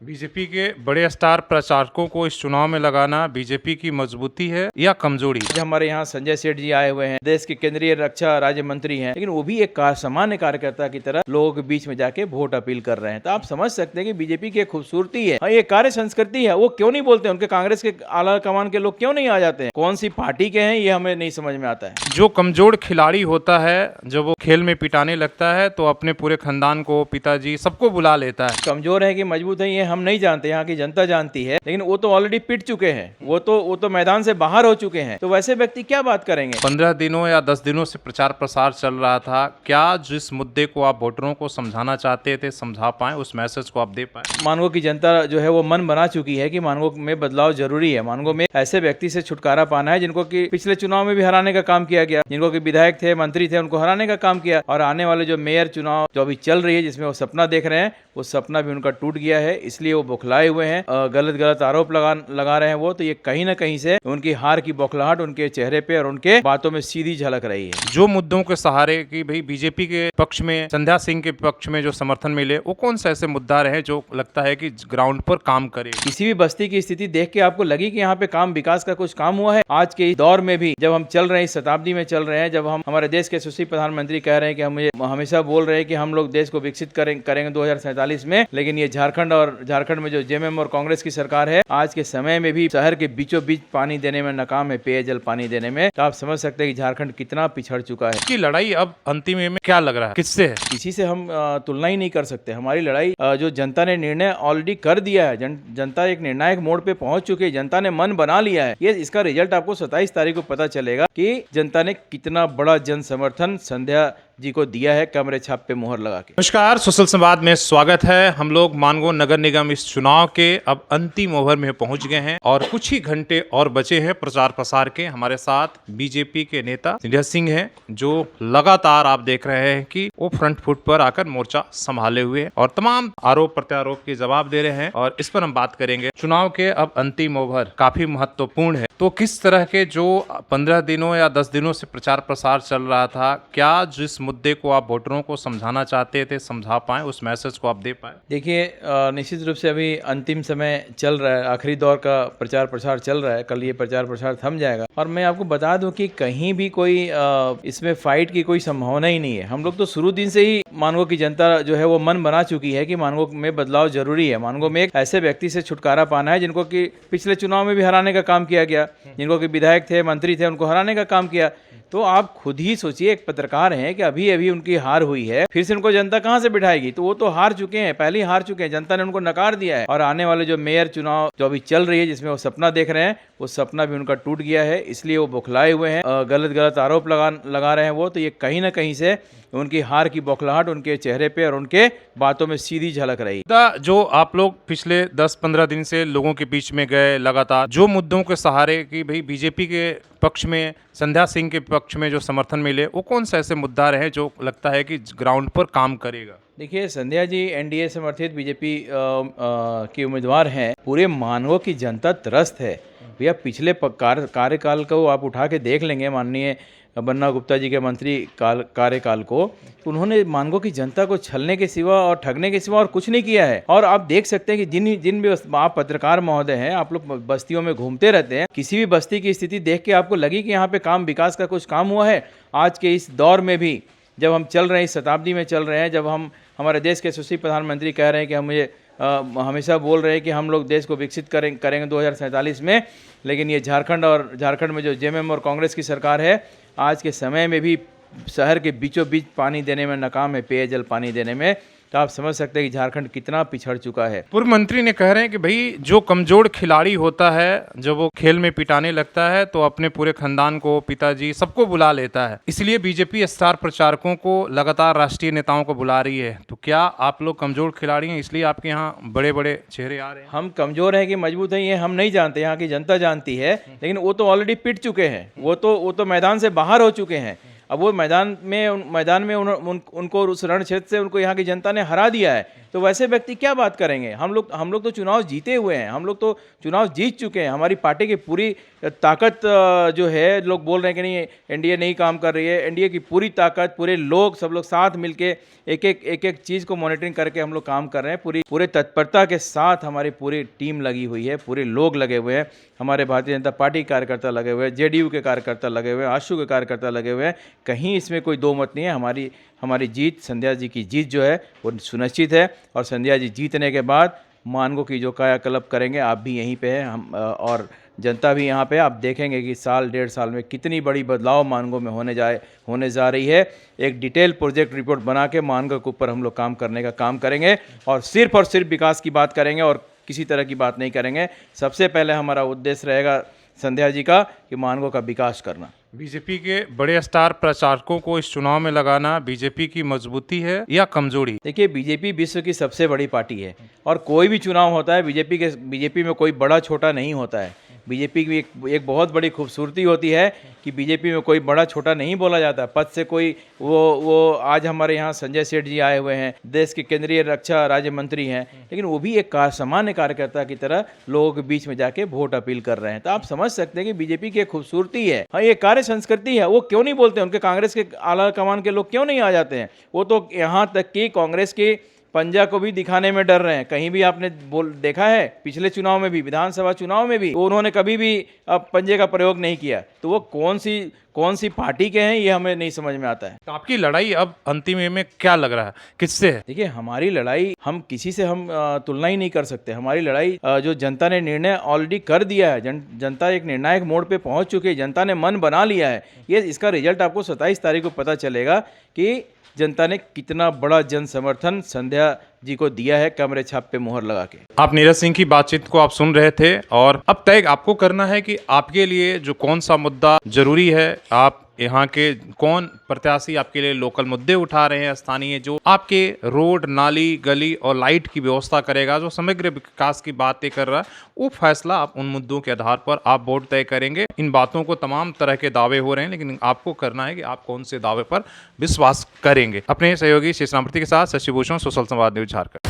BJP के बड़े star प्रचारकों को इस चुनाव में लगाना बीजेपी की मजबूती है या कमजोरी? आज हमारे यहाँ संजय सेठ जी आए हुए हैं, देश के केंद्रीय रक्षा राज्य मंत्री हैं, लेकिन वो भी एक सामान्य कार्यकर्ता की तरह लोगों के बीच में जाके वोट अपील कर रहे हैं। तो आप समझ सकते हैं कि बीजेपी की खूबसूरती है, ये कार्य संस्कृति है। वो क्यों नहीं बोलते? उनके कांग्रेस के आला कमान के लोग क्यों नहीं आ जाते हैं? कौन सी पार्टी के हैं ये हमें नहीं समझ में आता है। जो कमजोर खिलाड़ी होता है, जब वो खेल में पिटाने लगता है तो अपने पूरे खानदान को, पिताजी, सबको बुला लेता है। कमजोर है कि मजबूत है ये हम नहीं जानते, यहाँ की जनता जानती है, लेकिन वो तो ऑलरेडी पिट चुके हैं, वो तो मैदान से बाहर हो चुके हैं। तो वैसे व्यक्ति क्या बात करेंगे? 15 दिनों या 10 दिनों से प्रचार प्रसार चल रहा था। क्या जिस मुद्दे को आप वोटरों को समझाना चाहते थे समझा पाए, उस मैसेज को आप दे पाए? मानगो की जनता जो है वो मन बना चुकी है कि मानगो में बदलाव जरूरी है। मानगो में ऐसे व्यक्ति से छुटकारा पाना है जिनको कि पिछले चुनाव में भी हराने का काम किया गया, जिनको कि विधायक थे, मंत्री थे, उनको हराने का काम किया। और आने वाले जो मेयर चुनाव जो अभी चल रही है, जिसमें वो सपना देख रहे हैं, वो सपना भी उनका टूट गया है। इसलिए वो बौखलाए हुए हैं, गलत आरोप लगा रहे हैं वो। तो ये कहीं ना कहीं से उनकी हार की बौखलाहट उनके चेहरे पे और उनके बातों में सीधी झलक रही है। जो मुद्दों के सहारे कि भाई बीजेपी के पक्ष में, संध्या सिंह के पक्ष में जो समर्थन मिले, वो कौन सा ऐसे मुद्दा रहे जो लगता है कि ग्राउंड पर काम करे? किसी भी बस्ती की स्थिति देख के आपको लगी कि यहाँ पे काम, विकास का कुछ काम हुआ है? आज के इस दौर में भी जब हम चल रहे हैं, इस शताब्दी में चल रहे हैं, जब हम हमारे देश के यशस्वी प्रधानमंत्री कह रहे हैं कि हम हमेशा बोल रहे हैं कि हम लोग देश को विकसित करेंगे 2047 में, लेकिन ये झारखंड में जो जेएमएम और कांग्रेस की सरकार है, आज के समय में भी शहर के बीचों बीच पानी देने में नाकाम है, पेयजल पानी देने में। तो आप समझ सकते हैं कि झारखंड कितना पिछड़ चुका है। की लड़ाई अब अंतिम में क्या लग रहा है, किससे है? किसी से हम तुलना ही नहीं कर सकते। हमारी लड़ाई जो जनता ने निर्णय ऑलरेडी कर दिया है, जनता एक निर्णायक मोड़ पे पहुंच चुकी है, जनता ने मन बना लिया है। ये इसका रिजल्ट आपको 27 तारीख को पता चलेगा कि जनता ने कितना बड़ा जन समर्थन संध्या जी को दिया है, कमरे छाप पे मोहर लगा के। नमस्कार, सोशल संवाद में स्वागत है। हम लोग मानगो नगर निगम इस चुनाव के अब अंतिम ओवर में पहुंच गए हैं और कुछ ही घंटे और बचे हैं प्रचार प्रसार के। हमारे साथ बीजेपी के नेता संजय सिंह हैं, जो लगातार आप देख रहे हैं कि वो फ्रंट फुट पर आकर मोर्चा संभाले हुए हैं और तमाम आरोप प्रत्यारोप के जवाब दे रहे हैं। और इस पर हम बात करेंगे। चुनाव के अब अंतिम ओवर काफी महत्वपूर्ण है, तो किस तरह के जो 15 दिनों या 10 दिनों से प्रचार प्रसार चल रहा था, क्या जिस मुद्दे को आप वोटरों को समझाना चाहते थे समझा पाए, उस मैसेज को आप दे पाए? देखिए, निश्चित रूप से अभी अंतिम समय चल रहा है, आखिरी दौर का प्रचार प्रसार चल रहा है। कल ये प्रचार प्रसार थम जाएगा। और मैं आपको बता दूं कि कहीं भी कोई इसमें फाइट की कोई संभावना ही नहीं है। हम लोग तो शुरू दिन से ही मानगो की जनता जो है वो मन बना चुकी है कि मानगो में बदलाव जरूरी है। मानगो में एक ऐसे व्यक्ति से छुटकारा पाना है जिनको कि पिछले चुनाव में भी हराने का काम किया गया, जिनको कि विधायक थे, मंत्री थे, उनको हराने का काम किया। तो आप खुद ही सोचिए, एक पत्रकार हैं कि अभी अभी उनकी हार हुई है, फिर से उनको जनता कहां से बिठाएगी? तो वो तो हार चुके हैं, पहले ही हार चुके हैं, जनता ने उनको नकार दिया है। और आने वाले जो मेयर चुनाव जो अभी चल रही है, जिसमें वो सपना देख रहे हैं, वो सपना भी उनका टूट गया है। इसलिए वो बौखलाए हुए हैं, गलत आरोप लगा रहे हैं वो। तो ये कहीं ना कहीं से उनकी हार की बौखलाहट उनके चेहरे पे और उनके बातों में सीधी झलक रही। जो आप लोग पिछले 10-15 दिन से लोगों के बीच में गए, लगातार जो मुद्दों के सहारे कि भाई बीजेपी के पक्ष में, संध्या सिंह के पक्ष में जो समर्थन मिले, वो कौन सा ऐसे मुद्दा रहे जो लगता है कि ग्राउंड पर काम करेगा? देखिए, संध्या जी एनडीए समर्थित बीजेपी के उम्मीदवार हैं। पूरे मानगो की जनता त्रस्त है भैया। पिछले कार्यकाल को आप उठा के देख लेंगे, माननीय बन्ना गुप्ता जी के मंत्री कार्यकाल को, तो उन्होंने मानगो की जनता को छलने के सिवा और ठगने के सिवा और कुछ नहीं किया है। और आप देख सकते हैं कि जिन भी आप पत्रकार महोदय हैं, आप लोग बस्तियों में घूमते रहते हैं, किसी भी बस्ती की स्थिति देख के आपको लगी कि यहाँ पे काम, विकास का कुछ काम हुआ है? आज के इस दौर में भी जब हम चल रहे हैं, इस शताब्दी में चल रहे हैं, जब हम हमारे देश के यशस्वी प्रधानमंत्री कह रहे हैं कि हमेशा बोल रहे हैं कि हम लोग देश को विकसित करेंगे 2047 में, लेकिन ये झारखंड में जो जेएमएम और कांग्रेस की सरकार है, आज के समय में भी शहर के बीचों बीच पानी देने में नाकाम है, पेयजल पानी देने में। तो आप समझ सकते हैं कि झारखंड कितना पिछड़ चुका है। पूर्व मंत्री ने कह रहे हैं कि भाई जो कमजोर खिलाड़ी होता है, जब वो खेल में पिटाने लगता है तो अपने पूरे खानदान को, पिताजी, सबको बुला लेता है। इसलिए बीजेपी स्टार प्रचारकों को लगातार राष्ट्रीय नेताओं को बुला रही है। तो क्या आप लोग कमजोर खिलाड़ी हैं, इसलिए आपके यहाँ बड़े बड़े चेहरे आ रहे हैं? हम कमजोर हैं कि मजबूत हैं ये हम नहीं जानते, यहाँ की जनता जानती है, लेकिन वो तो ऑलरेडी पिट चुके हैं, वो तो मैदान से बाहर हो चुके हैं। अब वो मैदान में उनको उस रण क्षेत्र से उनको यहाँ की जनता ने हरा दिया है, तो वैसे व्यक्ति क्या बात करेंगे। हम लोग तो चुनाव जीते हुए हैं, हम लोग तो चुनाव जीत चुके हैं। हमारी पार्टी की पूरी ताकत जो है, लोग बोल रहे हैं कि नहीं एनडीए नहीं काम कर रही है, एनडीए की पूरी ताकत, पूरे लोग सब लोग साथ मिलके एक चीज़ को मॉनिटरिंग करके हम लोग काम कर रहे हैं। पूरे तत्परता के साथ हमारी पूरी टीम लगी हुई है, पूरे लोग लगे हुए हैं, हमारे भारतीय जनता पार्टी के कार्यकर्ता लगे हुए हैं, जेडीयू के कार्यकर्ता लगे हुए हैं, आशू के कार्यकर्ता लगे हुए हैं। कहीं इसमें कोई दो मत नहीं है। हमारी जीत, संध्या जी की जीत जो है वो सुनिश्चित है, और संध्या जी जीतने के बाद मानगो की जो कायाकल्प करेंगे, आप भी यहीं पे हैं, हम और जनता भी यहाँ पे। आप देखेंगे कि साल 1.5 साल में कितनी बड़ी बदलाव मानगो में होने जा रही है। एक डिटेल प्रोजेक्ट रिपोर्ट बना के मानगो के ऊपर हम लोग काम करने का काम करेंगे, और सिर्फ विकास की बात करेंगे और किसी तरह की बात नहीं करेंगे। सबसे पहले हमारा उद्देश्य रहेगा संध्या जी का कि मानगो का विकास करना। बीजेपी के बड़े स्टार प्रचारकों को इस चुनाव में लगाना बीजेपी की मजबूती है या कमजोरी? देखिए, बीजेपी विश्व की सबसे बड़ी पार्टी है, और कोई भी चुनाव होता है बीजेपी में कोई बड़ा छोटा नहीं होता है। बीजेपी की एक बहुत बड़ी खूबसूरती होती है कि बीजेपी में कोई बड़ा छोटा नहीं बोला जाता। पद से कोई वो आज हमारे यहाँ संजय सेठ जी आए हुए हैं, देश के केंद्रीय रक्षा राज्य मंत्री हैं, लेकिन वो भी एक सामान्य कार्यकर्ता की तरह लोगों के बीच में जाके वोट अपील कर रहे हैं। तो आप समझ सकते हैं कि बीजेपी की एक खूबसूरती है। हाँ, ये कार्य संस्कृति है। वो क्यों नहीं बोलते, उनके कांग्रेस के आला कमान के लोग क्यों नहीं आ जाते हैं? वो तो यहाँ तक कि कांग्रेस के पंजा को भी दिखाने में डर रहे हैं। कहीं भी आपने देखा है, पिछले चुनाव में भी, विधानसभा चुनाव में भी उन्होंने कभी भी पंजे का प्रयोग नहीं किया। तो वो कौन सी पार्टी के हैं, ये हमें नहीं समझ में आता है। तो आपकी लड़ाई अब अंतिम में क्या लग रहा है, किससे है? देखिए, हमारी लड़ाई हम किसी से तुलना ही नहीं कर सकते। हमारी लड़ाई जो जनता ने निर्णय ऑलरेडी कर दिया है, जनता एक निर्णायक मोड़ पे पहुंच चुकी है, जनता ने मन बना लिया है। ये इसका रिजल्ट आपको 27 तारीख को पता चलेगा कि जनता ने कितना बड़ा जन समर्थन संध्या जी को दिया है, कैमरे छाप पे मुहर लगा के। आप नीरज सिंह की बातचीत को आप सुन रहे थे, और अब तय आपको करना है कि आपके लिए जो कौन सा मुद्दा जरूरी है, आप यहाँ के कौन प्रत्याशी आपके लिए लोकल मुद्दे उठा रहे हैं, स्थानीय, जो आपके रोड, नाली, गली और लाइट की व्यवस्था करेगा, जो समग्र विकास की बातें कर रहा है, वो फैसला आप उन मुद्दों के आधार पर आप वोट तय करेंगे। इन बातों को तमाम तरह के दावे हो रहे हैं, लेकिन आपको करना है कि आप कौन से दावे पर विश्वास करेंगे। अपने सहयोगी शेषरामृति के साथ शशि भूषण, सोशल संवाद न्यूज झारखंड।